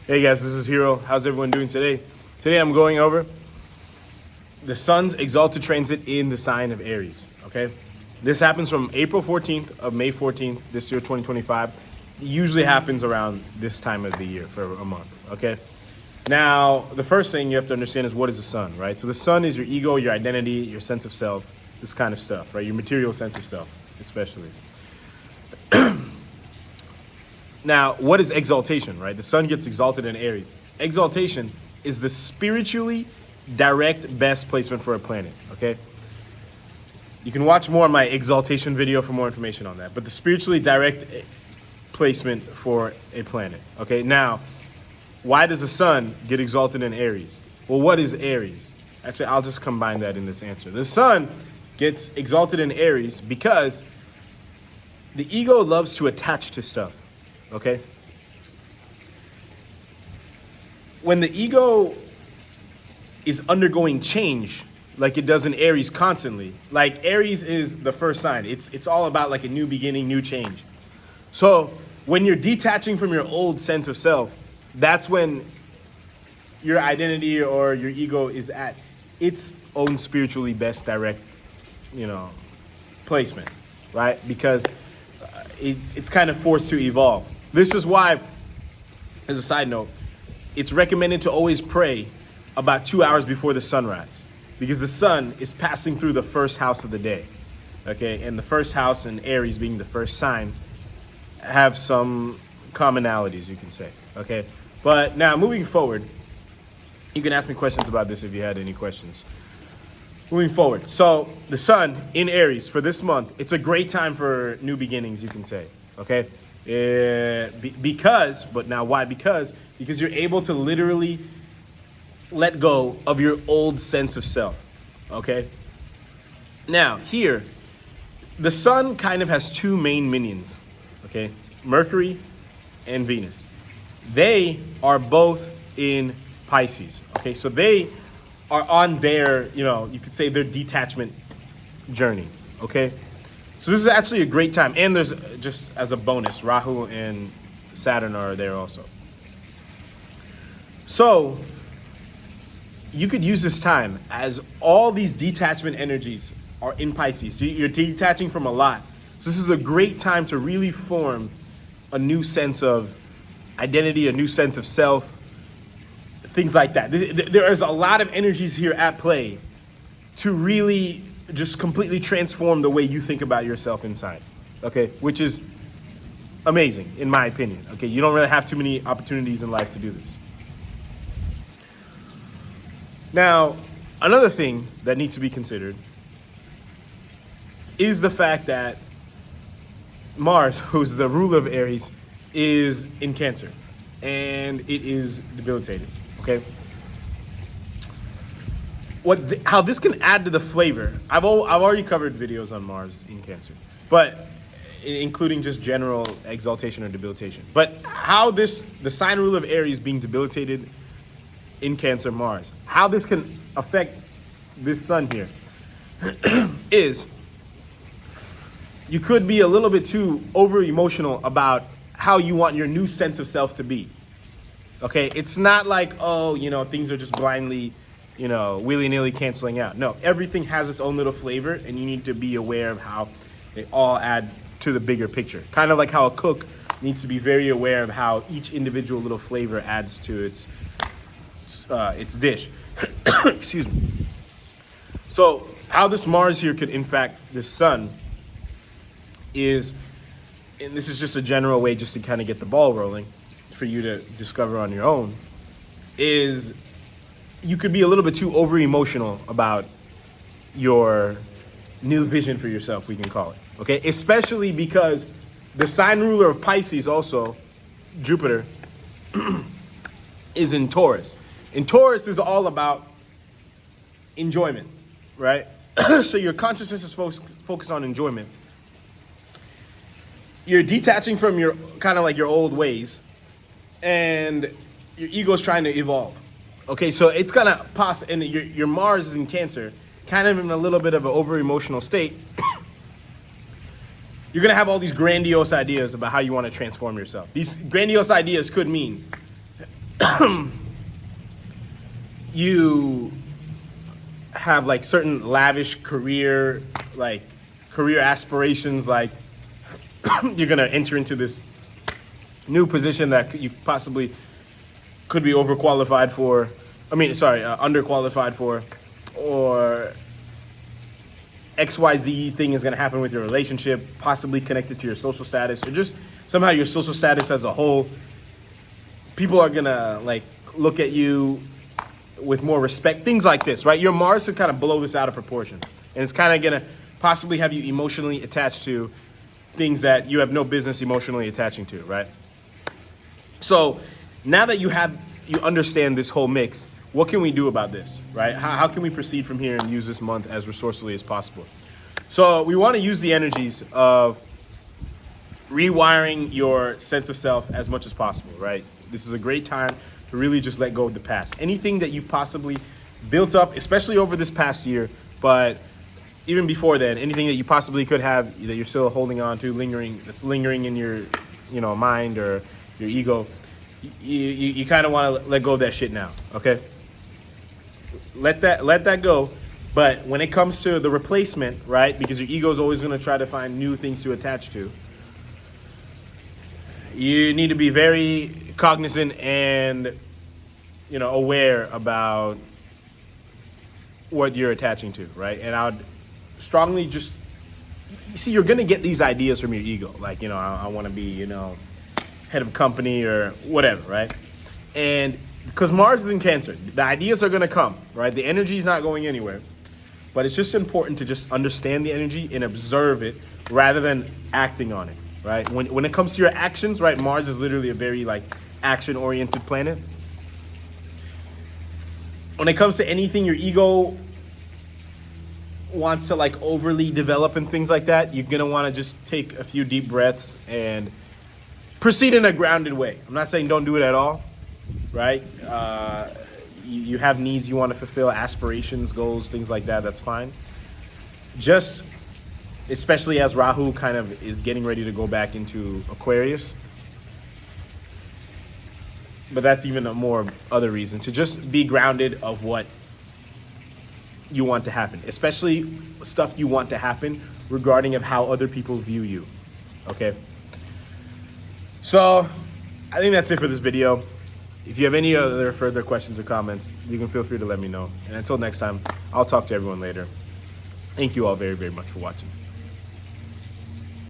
Hey guys, this is Hero. How's everyone doing today? Today I'm going over the sun's exalted transit in the sign of Aries, okay? This happens from April 14th of May 14th this year, 2025. It usually happens around this time of the year for a month, okay? Now, the first thing you have to understand is what is the sun, right? So the sun is your ego, your identity, your sense of self, this kind of stuff, right? Your material sense of self, especially. Now, what is exaltation, right? The sun gets exalted in Aries. Exaltation is the spiritually direct best placement for a planet, okay? You can watch more on my exaltation video for more information on that, but the spiritually direct placement for a planet, okay? Now, why does the sun get exalted in Aries? Well, what is Aries? Actually, I'll just combine that in this answer. The sun gets exalted in Aries because the ego loves to attach to stuff. Okay? When the ego is undergoing change, like it does in Aries constantly, like Aries is the first sign. It's all about like a new beginning, new change. So when you're detaching from your old sense of self, that's when your identity or your ego is at its own spiritually best direct, placement, right? Because it's kind of forced to evolve. This is why, as a side note, it's recommended to always pray about 2 hours before the sunrise, because the sun is passing through the first house of the day, okay? And the first house in Aries being the first sign have some commonalities, you can say, okay? But now, moving forward, you can ask me questions about this if you had any questions. Moving forward, so the sun in Aries for this month, it's a great time for new beginnings, you can say, okay? But now why? Because you're able to literally let go of your old sense of self, okay? Now, here, the sun kind of has two main minions, okay? Mercury and Venus. They are both in Pisces, okay? So they are on their, you could say their detachment journey, okay? So this is actually a great time. And there's, just as a bonus, Rahu and Saturn are there also. So you could use this time as all these detachment energies are in Pisces. So you're detaching from a lot. So this is a great time to really form a new sense of identity, a new sense of self, things like that. There is a lot of energies here at play to really just completely transform the way you think about yourself inside, okay? Which is amazing, in my opinion, okay? You don't really have too many opportunities in life to do this. Now, another thing that needs to be considered is the fact that Mars, who's the ruler of Aries, is in Cancer, and it is debilitated, okay? How this can add to the flavor. I've already covered videos on Mars in Cancer, but including just general exaltation or debilitation. But how the sign ruler of Aries being debilitated in Cancer, Mars, how this can affect this sun here is you could be a little bit too over emotional about how you want your new sense of self to be. Okay, it's not like, things are just blindly, willy-nilly canceling out. No, everything has its own little flavor, and you need to be aware of how they all add to the bigger picture. Kind of like how a cook needs to be very aware of how each individual little flavor adds to its dish. Excuse me. So how this Mars here could impact this sun is, and this is just a general way just to kind of get the ball rolling for you to discover on your own, is you could be a little bit too over emotional about your new vision for yourself, we can call it, okay? Especially because the sign ruler of Pisces also, Jupiter, is in Taurus. And Taurus is all about enjoyment, right? So your consciousness is focused on enjoyment. You're detaching from your kind of like your old ways, and your ego is trying to evolve. Okay, so it's gonna pass, and your Mars is in Cancer, kind of in a little bit of an over emotional state. You're gonna have all these grandiose ideas about how you want to transform yourself. These grandiose ideas could mean you have like certain lavish career aspirations, like you're gonna enter into this new position that you possibly could be overqualified for. Underqualified for, or XYZ thing is gonna happen with your relationship, possibly connected to your social status, or just somehow your social status as a whole. People are gonna like look at you with more respect, things like this, right? Your Mars could kind of blow this out of proportion, and it's kind of gonna possibly have you emotionally attached to things that you have no business emotionally attaching to, right? So now that you understand this whole mix, what can we do about this, right? How can we proceed from here and use this month as resourcefully as possible? So we want to use the energies of rewiring your sense of self as much as possible, right? This is a great time to really just let go of the past. Anything that you've possibly built up, especially over this past year, but even before then, anything that you possibly could have that you're still holding on to, that's lingering in your, mind or your ego, you kind of want to let go of that shit now, okay? Let that go. But when it comes to the replacement, right, because your ego is always going to try to find new things to attach to, you need to be very cognizant and, aware about what you're attaching to, right? And I would strongly you're going to get these ideas from your ego. Like, I want to be, head of a company or whatever, right? And because Mars is in Cancer, the ideas are going to come, right? The energy is not going anywhere. But it's just important to just understand the energy and observe it rather than acting on it, right? When it comes to your actions, right? Mars is literally a very action-oriented planet. When it comes to anything your ego wants to overly develop and things like that, you're going to want to just take a few deep breaths and proceed in a grounded way. I'm not saying don't do it at all, right? You have needs you want to fulfill, aspirations, goals, things like that, that's fine. Just, especially as Rahu kind of is getting ready to go back into Aquarius. But that's even a more other reason, to just be grounded of what you want to happen, especially stuff you want to happen regarding of how other people view you, okay? So, I think that's it for this video. If you have any other further questions or comments, you can feel free to let me know. And until next time, I'll talk to everyone later. Thank you all very, very much for watching.